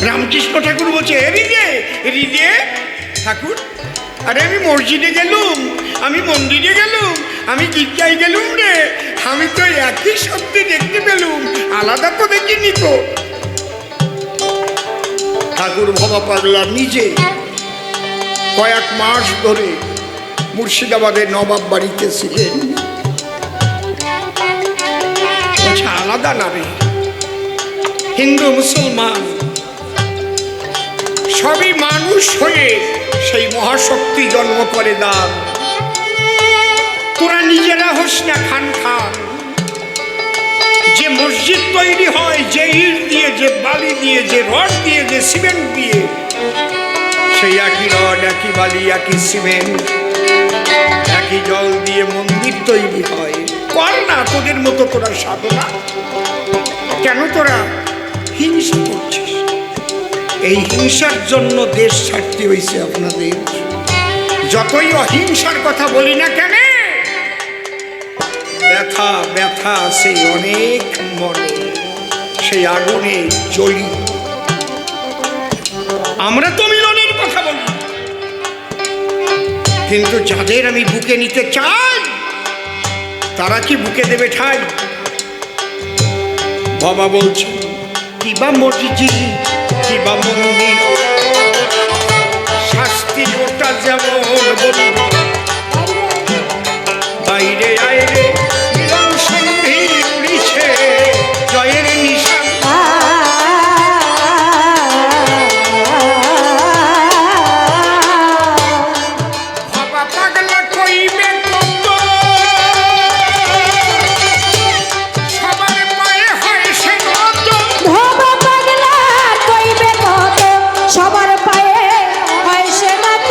রামকৃষ্ণ ঠাকুর বলছে, হৃদে ঠাকুর, আরে আমি মসজিদে গেলুম, আমি মন্দিরে গেলুম, আমি গির্জায় গেলুম রে, আমি তো একই সত্যি দেখতে পেলুম, আলাদা তো দেখিনি তো। ঠাকুর ভবা পাগলা নিজে কয়েক মাস ধরে মুর্শিদাবাদের নবাব বাড়িতে ছিলেন। আলাদা নামে হিন্দু মুসলমান সবই মানুষ হয়ে সেই মহাশক্তি জন্ম করে দান। তোরা নিজেরা হোস না খান খান। যে মসজিদ তৈরি হয় যে ইট দিয়ে, যে বালি দিয়ে, যে রড দিয়ে, যে সিমেন্ট দিয়ে, সেই একই রড, একই বালি, একই সিমেন্ট, একই জল দিয়ে মন্দির তৈরি হয়। কর না তোদের মতো তোরা সাধনা। কেন তোরা হিংসা করছিস? এই হিংসার জন্য দেশ ছাড়তে হয়েছে আপনাদের। যতই অহিংসার কথা বলি না কেন, ব্যথা ব্যথা আছে অনেক মনে, সেই আগুনে জ্বলি। আমরা তো মিলনের কথা বলি, কিন্তু যাদের আমি বুকে নিতে চাই তারা কি বুকে দেবে ঠাই? বাবা বলছেন, কিবা মসজিদ কিবা মন্দির, শাস্তি ওটা যেমন বলি, বাইরে আইরে মিলন সন্ধি উড়িছে জয়ের নিশান। বাবা পাগলা কইবে কত, সবার পায়ে হয় সে নত। ধোবা পাগলা কইবে কত, সবার পায়ে হয় সে নত।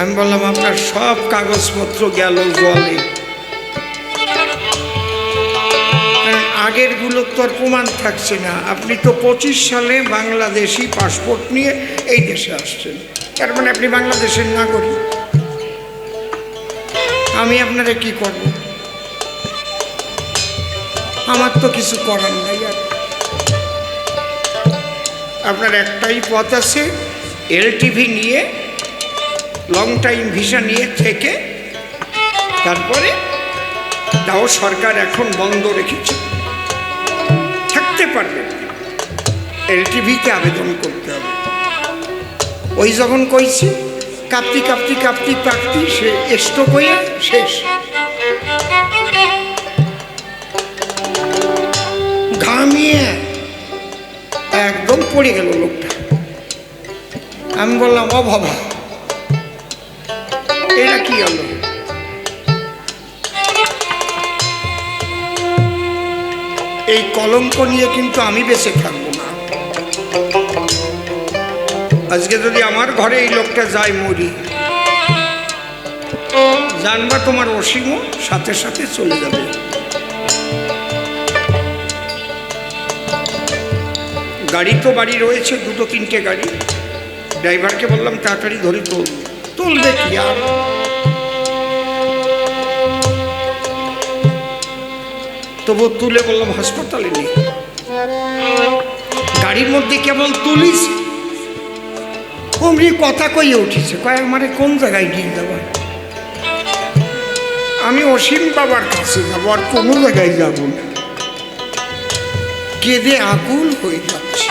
আমি বললাম আপনার সব কাগজপত্র গেল জলে, কারণ আগেরগুলোর তো আর প্রমাণ থাকছে না। আপনি তো 25 সালে বাংলাদেশি পাসপোর্ট নিয়ে এই দেশে আসছেন, তার মানে আপনি বাংলাদেশের নাগরিক। আমি আপনারা কি করব? আমার তো কিছু করার নাই। আর আপনার একটাই পথ আছে, এলটিভি নিয়ে লং টাইম ভিসা নিয়ে থেকে তারপরে, তাও সরকার এখন বন্ধ রেখেছে, থাকতে পারবে, এলটিভিতে আবেদন করতে হবে। ওই যখন কইছি কাঁপতি কাঁপতি কাঁপতি কাঁপতি সে স্ট্রোক হয়ে শেষ। ঘামিয়ে একদম পড়ে গেল লোকটা। আমি বললাম, ও বাবা, এটা কি হলো? এই কলঙ্ক নিয়ে কিন্তু আমি বেঁচে থাকবো না। আজকে যদি আমার ঘরে এই লোকটা যায়, মরি, জানবা তোমার অসীমও সাথে সাথে চলে যাবে। গাড়ি তো বাড়ি রয়েছে, 2-3টে গাড়ি। ড্রাইভারকে বললাম তাড়াতাড়ি ধরে তুলবে কি আর। তবু তুলে বললাম হাসপাতালে নেই। গাড়ির মধ্যে কেবল তুলিস, অমনি কথা কইয়ে উঠেছে, কয় আমারে কোন জায়গায় নিয়ে যাবো? আমি অসীম বাবার কাছে যাবো, আর কোনো জায়গায় যাব না। কেঁদে আকুল হয়ে যাচ্ছে।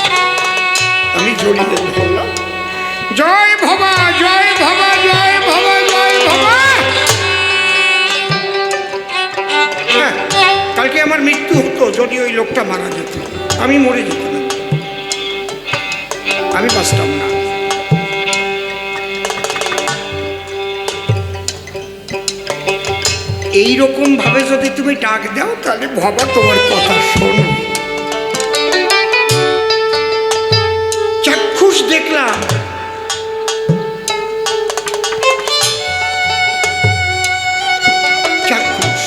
আমি জড়িয়ে ধরলাম, জয় ভবা, জয় ভবা, জয় ভবা, জয় ভবা। হ্যাঁ, কালকে আমার মৃত্যু হতো যদি ওই লোকটা মারা যেত, আমি মরে যেতাম, আমি বাঁচতাম না। এইরকম ভাবে যদি তুমি ডাক দাও, তাহলে ভবা তোমার কথা শোনো। চাক্ষুষ দেখলাম চাক্ষুষ।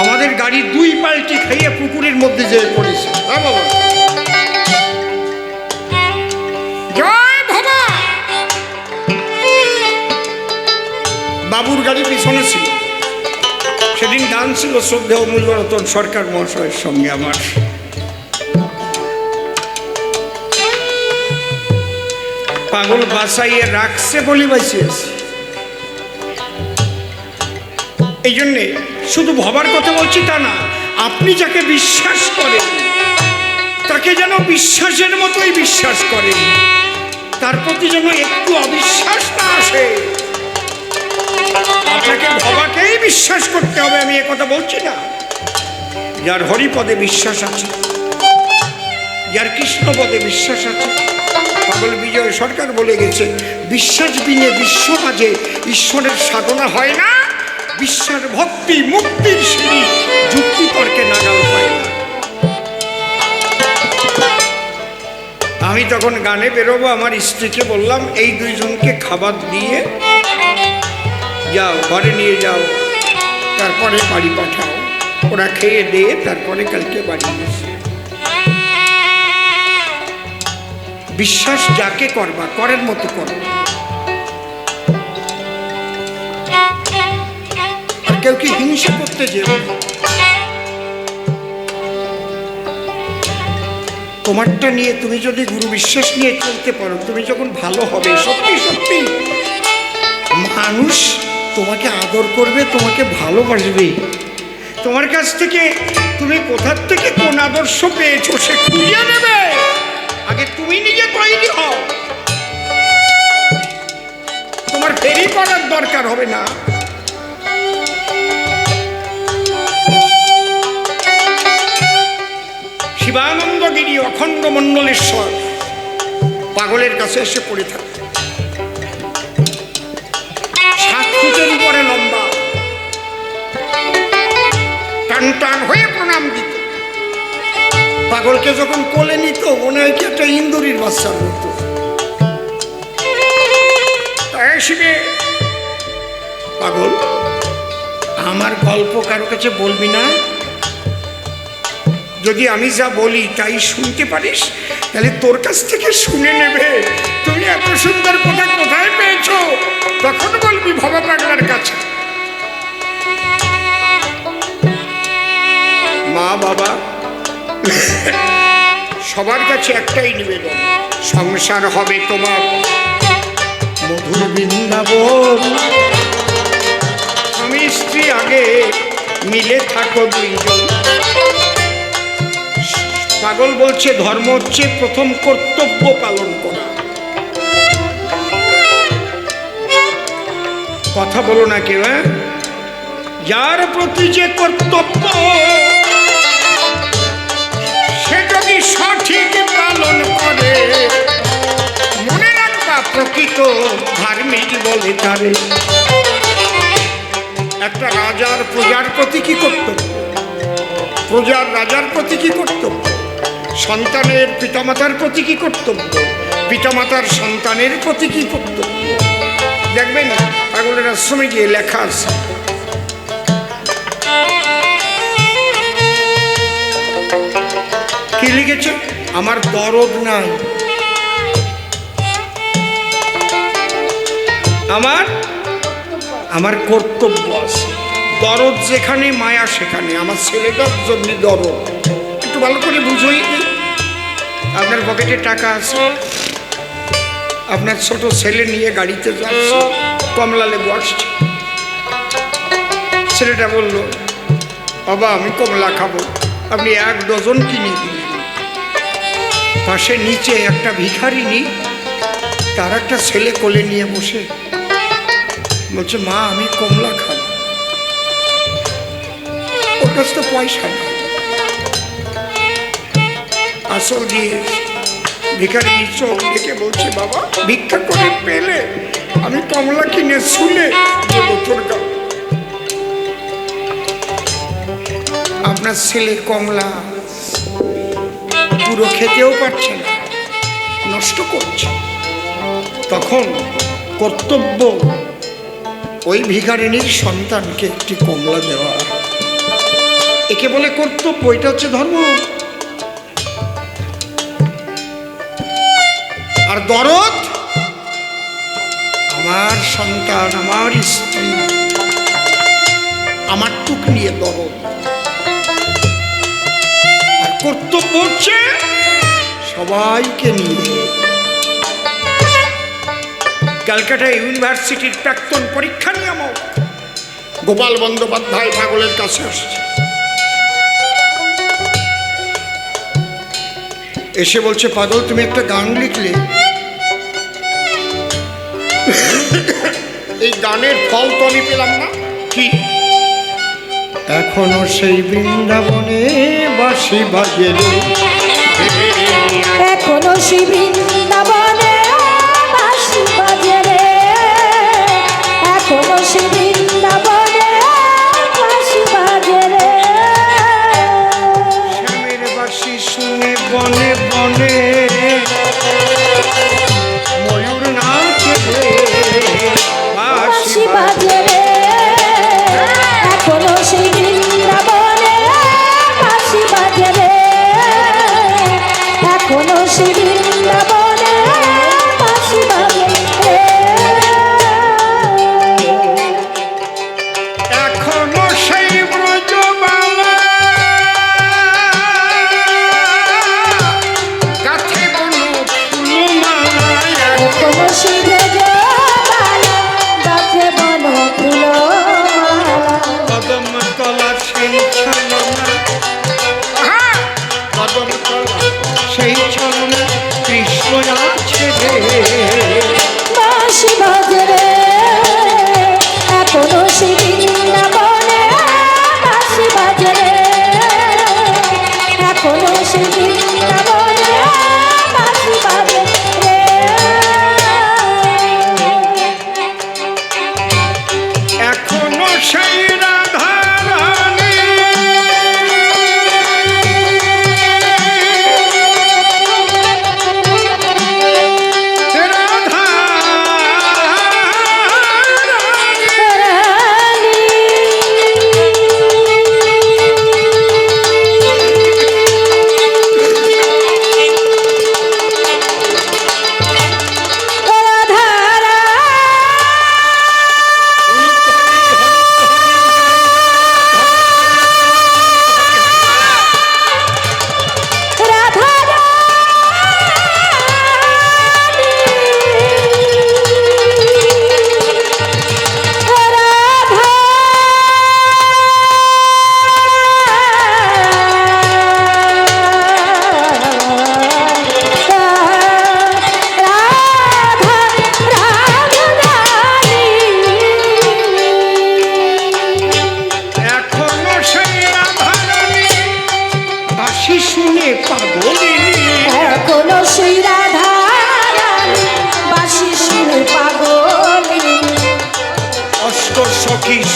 আমাদের গাড়ি 2 পাল্টি খাইয়ে পুকুরের মধ্যে যেয়ে পড়েছে। হ্যাঁ বাবা, বাবুর গাড়ি পিছনে ছিল। সেদিন গান ছিল শ্রদ্ধেয় মূল্যরতন সরকার মহাশয়ের সঙ্গে আমার। পাগল বাঁচাইয়ে রাখছে বলি বাঁচিয়েছে। এই জন্যে শুধু ভবার কথা বলছি তা না, আপনি যাকে বিশ্বাস করেন তাকে যেন বিশ্বাসের মতোই বিশ্বাস করেন, তার প্রতি যেন একটু অবিশ্বাস না আসে। আপনাকে ভবাকেই বিশ্বাস করতে হবে, আমি কথা বলছি না। যার হরিপদে বিশ্বাস আছে, যার কৃষ্ণপদে বিশ্বাস আছে। পাগল বিজয় সরকার বলে গেছে, বিশ্বাস বিনে বিশ্ব মাঝে ঈশ্বরের সাধনা হয় না। বিশ্বাস ভক্তি মুক্তির সিঁড়ি, যুক্তি তর্কে নাগাল পায় না। আমি তখন গানে বেরোবো, আমার স্ত্রীকে বললাম, এই 2 জনকে খাবার দিয়ে যাও, ঘরে নিয়ে যাও, তারপরে বাড়ি পাঠাও। ওরা খেয়ে দিয়ে তারপরে কালকে বাড়ি গেছে। বিশ্বাস যাকে করবা করের মতো করো, আর কেউ কি হিংসা করতে যেও। তোমারটা নিয়ে তুমি যদি গুরু বিশ্বাস নিয়ে চলতে পারো, তুমি যখন ভালো হবে, সত্যি সত্যি মানুষ তোমাকে আদর করবে, তোমাকে ভালোবাসবে। তোমার কাছ থেকে তুমি কোথার থেকে কোন আদর্শ পেয়েছো সে খুঁজে নেবে। আগে তুমি নিজে তৈরি হও, তোমার ফেরি করার দরকার হবে না। শিবানন্দগিরি অখণ্ড মণ্ডলেশ্বর পাগলের কাছে এসে পড়ে থাকে। 7 ফুটের উপরে লম্বা, টান টান হয়ে প্রণাম দিত। পাগলকে যখন কোলে নিত মনে হয় কি একটা ইন্দুরির বাচ্চার মতো। শিবে পাগল, আমার গল্প কারো কাছে বলবি না, যদি আমি যা বলি তাই শুনতে পারিস তাহলে তোর কাছ থেকে শুনে নেবে তুমি এত সুন্দর কথা কোথায় পেয়েছো, তখন বলবি ভবা পাগলার কাছে। মা বাবা সবার কাছে একটাই নিবেদন, সংসার হবে তোমার মধুর বৃন্দাবন, স্বামী স্ত্রী আগে মিলে থাকো দুইজন। পাগল বলছে ধর্ম হচ্ছে প্রথম কর্তব্য পালন করা। কথা বলো না কেউ, হ্যাঁ? যার প্রতি যে কর্তব্য সে যদি সঠিক পালন করে, মনে রাখবা প্রকৃত ধার্মিক বলে তারে। একটা রাজার প্রজার প্রতি কি কর্তব্য, প্রজার রাজার প্রতি কি কর্তব্য, সন্তানের পিতামাতার প্রতি কি কর্তব্য, পিতামাতার সন্তানের প্রতি কি কর্তব্য। দেখবেন পাগলের আশ্রমে গিয়ে লেখা আছে, কি লিখেছে? আমার দরদ নাই, আমার কর্তব্য আছে। দরদ যেখানে মায়া সেখানে, আমার ছেলেটার জন্য দরদ। একটু ভালো করে বুঝোই, আপনার পকেটে টাকা আছে, আপনার ছোট ছেলে নিয়ে গাড়িতে যাচ্ছে, কমলা লেবু আসছে, ছেলেটা বলল বাবা আমি কমলা খাবো, আপনি 1 ডজন কিনে দিলেন। পাশে নিচে একটা ভিখারিনী, তার একটা ছেলে কোলে নিয়ে বসে বলছে মা আমি কমলা খাবো, ওর কাছে তো পয়সা না, আসল দিয়ে ভিখারিনী চোখ দেখে বলছে বাবা ভিক্ষা করে পেলে আমি কমলা কিনে শুনে দেবো তোর গাও। আপনার ছেলে কমলা পুরো খেতেও পারছে না, নষ্ট করছে। তখন কর্তব্য ওই ভিখারিনীর সন্তানকে একটি কমলা দেওয়া, একে বলে কর্তব্য, এটা হচ্ছে ধর্ম। আর দরদ, আমার সন্তান আমার স্ত্রী আমার টুক নিয়ে দরদ। আর কর্তব্য হচ্ছে সবাইকে নিয়ে। ক্যালকাটা ইউনিভার্সিটির প্রাক্তন পরীক্ষা নিয়ামক গোপাল বন্দ্যোপাধ্যায় পাগলের কাছে আসছে, এসে বলছে পাগল তুমি একটা গান লিখলে, এই গানের ফল তো আমি পেলাম না। কি? এখনো সেই বৃন্দাবনে বাঁশি বাজে রে, এখনো সেই বৃন্দাবনে বাঁশি বাজে রে, এখনো সেই বৃন্দাবনে বাঁশি বাজে রে। শ্যামের বাঁশি শুনে বনে বনে ময়ূর নাচে রে, বাঁশি বাজে রে, এখনো সেই বৃন্দাবনে বাঁশি বাজে রে, এখনো সেই বৃন্দাবনে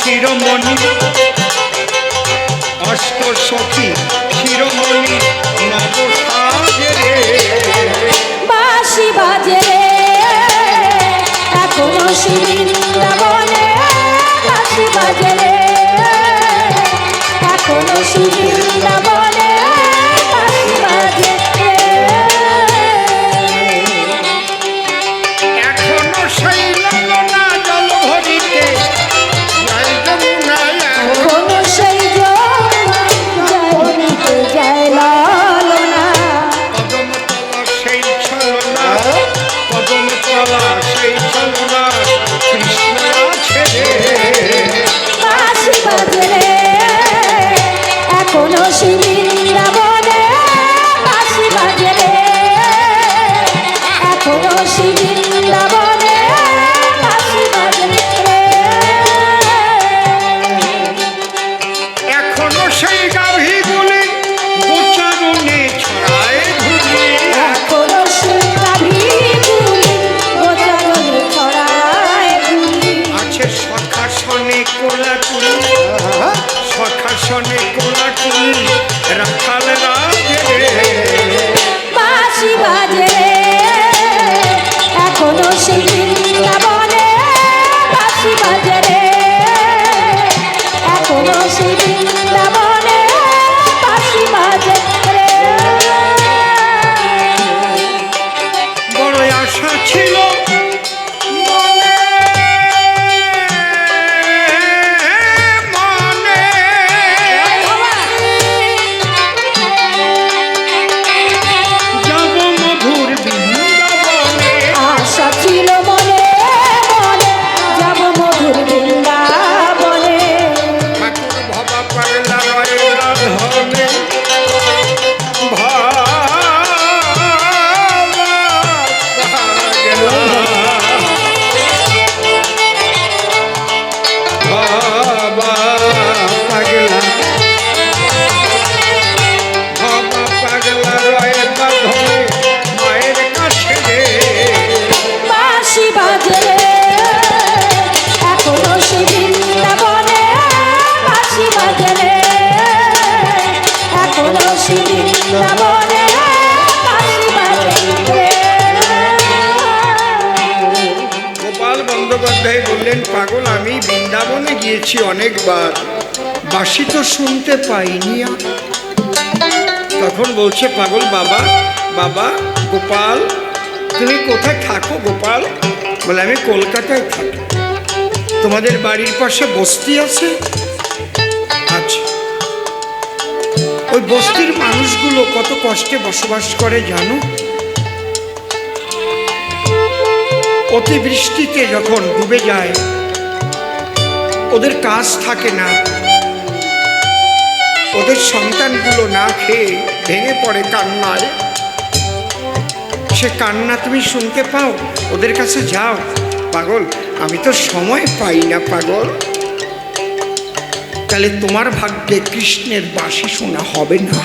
শিরোমণি অষ্ট সখী শিরোমণি নবসাজে রে বাঁশি বাজে রে এখনো বৃন্দাবনে বাঁশি বাজে রে এখনো বৃন্দাবনে বাঁশি বাজে রে এখনো সেই ললনা জল ভরিতে যায় যমুনায় এখনো সেই জয়নিতে যায় লালনা কদমতলা সেই ছলনা কদমতলা সেই ছলনা কৃষ্ণ আছে রে বাঁশি বাজে রে এখনো বৃন্দাবনে বাঁশি বাজে রে এখনো বৃন্দাবনে বাঁশি বাজে রে এখনো সেই গাভীগুলি গোচারণে ছড়ায় ঘুরি এখনো সেই গাভীগুলি গোচারণে ছড়ায় ঘুরি আছে সখাসনে কোলাকুলি সখাসনে কোলাকুলি রাখাল রাজে রে বাঁশি বাজে রে এখনো বৃন্দাবনে বাঁশি বাজে রে এখনো বৃন্দাবনে বাঁশি বাজে রে বড় আশা ছিল মনে মনে যাব মধুর বৃন্দাবনে আশা ছিল মনে মনে যাব মধুর বৃন্দাবনে ঠাকুর ভবা পাগলা রয়ে রাধনে ভবা পাগলা রয়ে রাধনে মায়ের কাছে রে বাঁশি বাজে রে এখনো বৃন্দাবনে বাঁশি বাজে রে এখনো বৃন্দাবনে বাঁশি বাজে রে গোপাল বন্দ্যোপাধ্যায় বললেন পাগল আমি বৃন্দাবনে গিয়েছি অনেকবার বাঁশি তো শুনতে পাইনি আর। তখন বলছে পাগল বাবা বাবা গোপাল তুমি কোথায় থাকো গোপাল বলে আমি কলকাতায় থাকি তোমাদের বাড়ির পাশে বস্তি আছে আচ্ছা ওই বস্তির মানুষগুলো কত কষ্টে বসবাস করে জানো অতিবৃষ্টিতে যখন ডুবে যায় ওদের কাজ থাকে না ওদের সন্তানগুলো না খেয়ে ভেঙে পড়ে কান্নায় সে কান্না তুমি শুনতে পাও ওদের কাছে যাও পাগল আমি তো সময় পাই না পাগল তাহলে তোমার ভাগ্যে কৃষ্ণের বাঁশি শোনা হবে না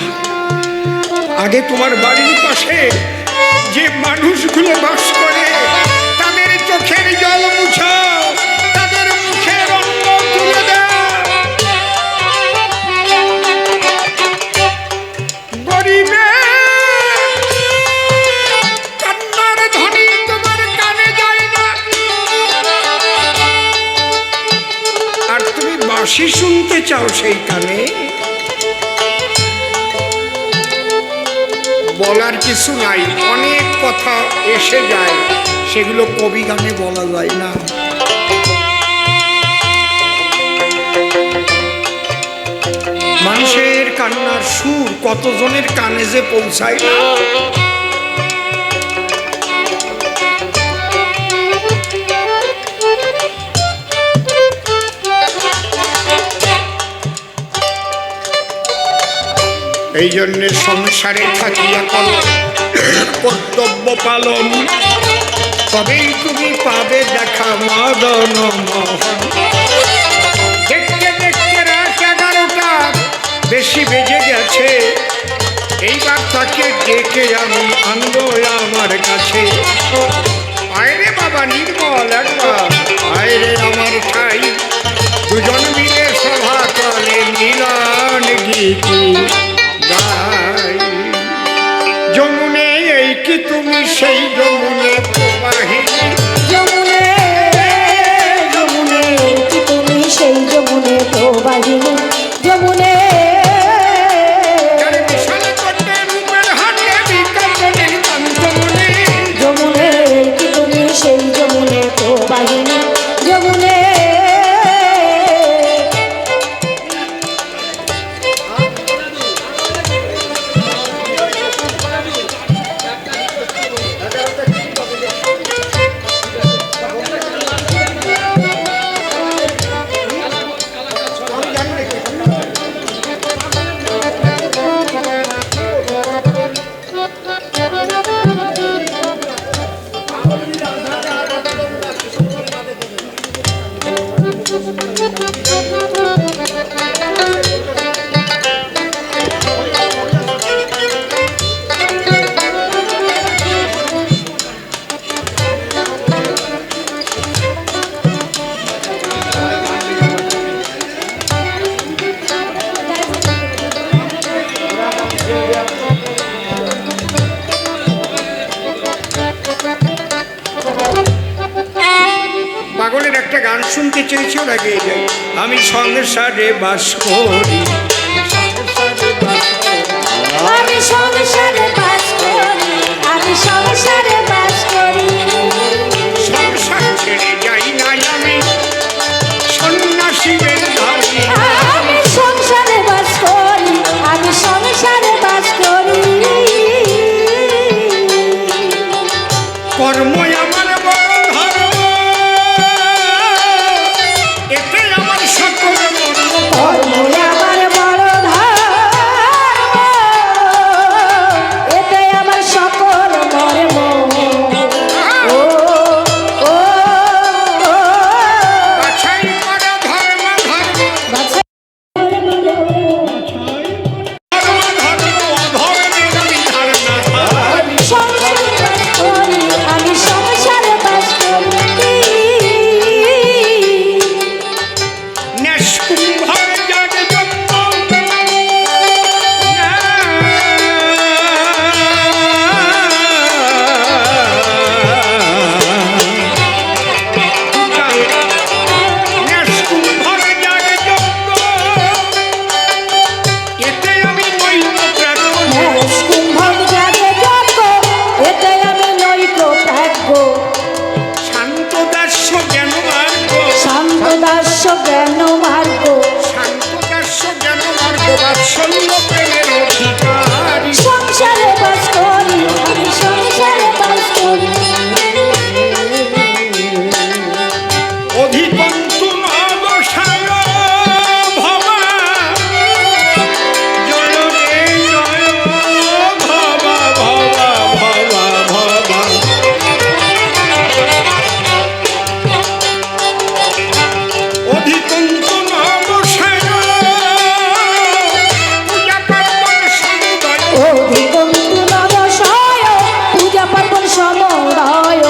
আগে তোমার বাড়ির পাশে যে মানুষগুলো বাস করে তাদের চোখের জল মুছাও তাদের মুখের অন্ন তুলে দাও গরিবে কান্নার ধ্বনি তোমার কানে যায় না আর তুমি বাঁশি শুনতে চাও সেই কানে বলার কিছু নাই অনেক কথা এসে যায় সেগুলো কবি গানে বলা যায় না মানুষের কান্নার সুর কতজনের কানে যে পৌঁছায় না এই জন্যে সংসারে থাকিয়া করো কর্তব্য পালন তবেই তুমি পাবে দেখা মদন মোহন দেখতে দেখতে রাত 11টা বেশি বেজে গেছে এইবার তাকে ডেকে আমি আনবো আমার কাছে আয় রে বাবা নির্মল একবার আয় রে আমার ঠাই দুজন গান শুনতে চেয়েছে ওরা গেয়ে যায়। আমি সংসারে বাস করি, আমি সংসারে বাস করি, আমি সংসারে বাস করি। সংসার ছেড়ে যাই নাই আমি সন্ন্যাসী বেশধারী। আমি সংসারে বাস করি, আমি সংসারে বাস করি। কর্মই আমার বড় ধর্ম, এতে আমার সকল মর্ম। কর্মই আমার বড় ধর্ম, এতে আমার সকল মর্ম। ও ও ও বাছাই করা ধর্ম ধর্ম, বাছাই ধর্ম ধর্ম অধর্মের বিধান না হয়। আমি সংসারে বাস করি, আমি সংসারে বাস করি। ন্যাস কুম্ভর যাগ যজ্ঞ ন্যাস কুম্ভর যাগ যজ্ঞ, এতে আমি নৈক প্রার্থনা। ন্যাস কুম্ভক জাগে যজ্ঞ, এতে আমি নৈক প্রাজ্ঞ। শান্ত দাস্য জ্ঞান মার্গ, শান্ত দাস্য জ্ঞান মার্গ। শান্ত দাস্য জ্ঞান মার্গ, বাৎসল্য প্রেমের অধিকারী। সংসারে বাস করি, আমি সংসারে বাস করি। অধিকন্তু নবসায় ভবা, জয় রে জয় ভবা ভবা ভবা ভবা। অধিকন্তু নবসায় পূজা পার্বণ সমুদয়। অধিকন্তু নবসায়, পূজা পার্বণ সমুদয়।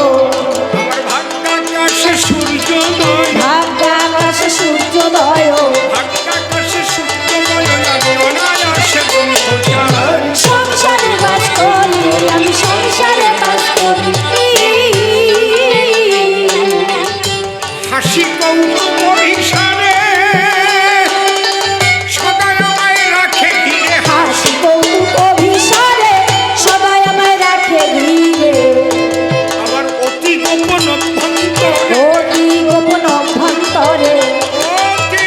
আমার ভাগ্যাকাশে সূর্যোদয়, ভাগ্যাকাশে সূর্যোদয়। ভাগ্যাকাশে সূর্যোদয়, আমি অনায়াসে ব্রহ্মচারী। সংসারে বাস করি, আমি সংসারে বাস করি। হাসি কৌতুক অভিসারে সদাই আমায় রাখে ঘিরে। হাসি কৌতুক অভিসারে সদাই আমায় রাখে ঘিরে। আবার অতি গোপন অভ্যন্তরে, অতি গোপন অভ্যন্তরে। অতি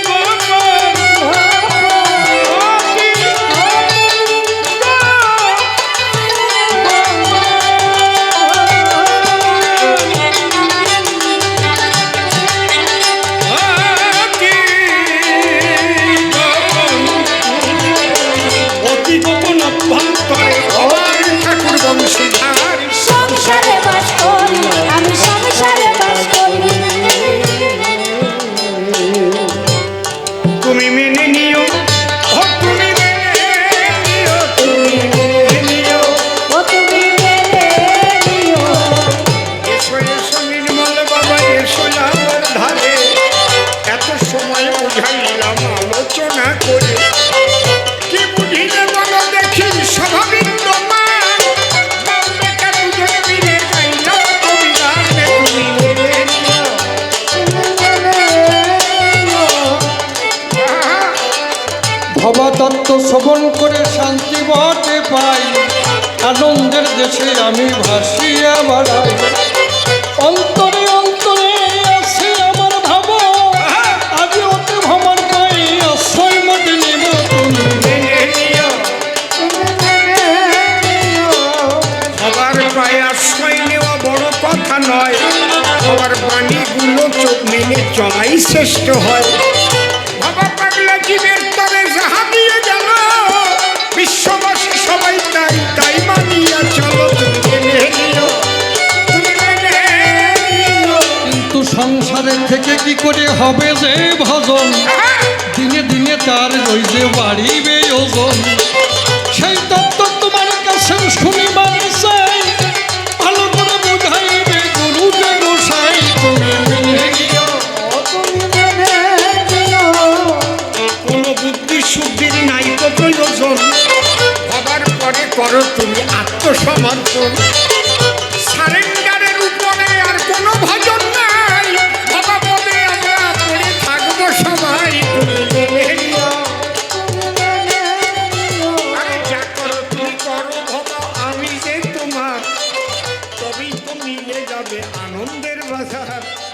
গোপন, অতি অতি গোপন, অতি গোপন অভ্যন্তরে আমার ঠাকুর বংশীধারী। সংসারে বাস করি, আমি সংসারে বাস করি। তুমি মেনে নিও, ও তুমি মেনে নিও, তুমি মেনে নিও। ও তুমি মেনে নিও। এসো এসো নির্মল বাবা, এসো আমার ধারে। এত সময় বুঝাইলাম আলোচনা করে, কি বুঝিলে বলো দেখি স্বাভাবিক তোমার। বাবা দুজন মিলে গাইলাম কবিগানে, তুমি মেনে নিও। আহা, ভবতত্ত্ব শ্রবণ করে শান্তি বটে পাই, আনন্দের দেশে আমি ভাসিয়া বেড়াই। অন্তরে অন্তরে আছে আমার ভাব, আজ অতি ভ্রমণ পাই আশ্রয় মতে নিব তুমি। মেনে নিও। সবার পায়ে আশ্রয় নেওয়া বড় কথা নয়, সবার বাণীগুলো চোখ মেনে চলাই শ্রেষ্ঠ হয়। বাবা পাগলা জীবের তরে যাহা দিয়ে গেল, বিশ্ববাসী সবাই তাই তাই মানিয়া চলো। তুমি মেনে নিও, তুমি মেনে নিও। কিন্তু সংসারে থেকে কি করে হবে যে ভজন, দিনে দিনে তার ওই যে বাড়িবে ওজন। সেই তত্ত্ব তোমার কাছে শুনিবার চাই, ভালো করে বুঝাইবে গুরু যে গোসাই। তুমি মেনে নিও, তুমি মেনে নিও। কোনো বুদ্ধি শুদ্ধির নাই তো প্রয়োজন, হবার পরে করো তুমি আত্মসমর্পণ। সারেন্ডারের উপরে আর কোনো বাজার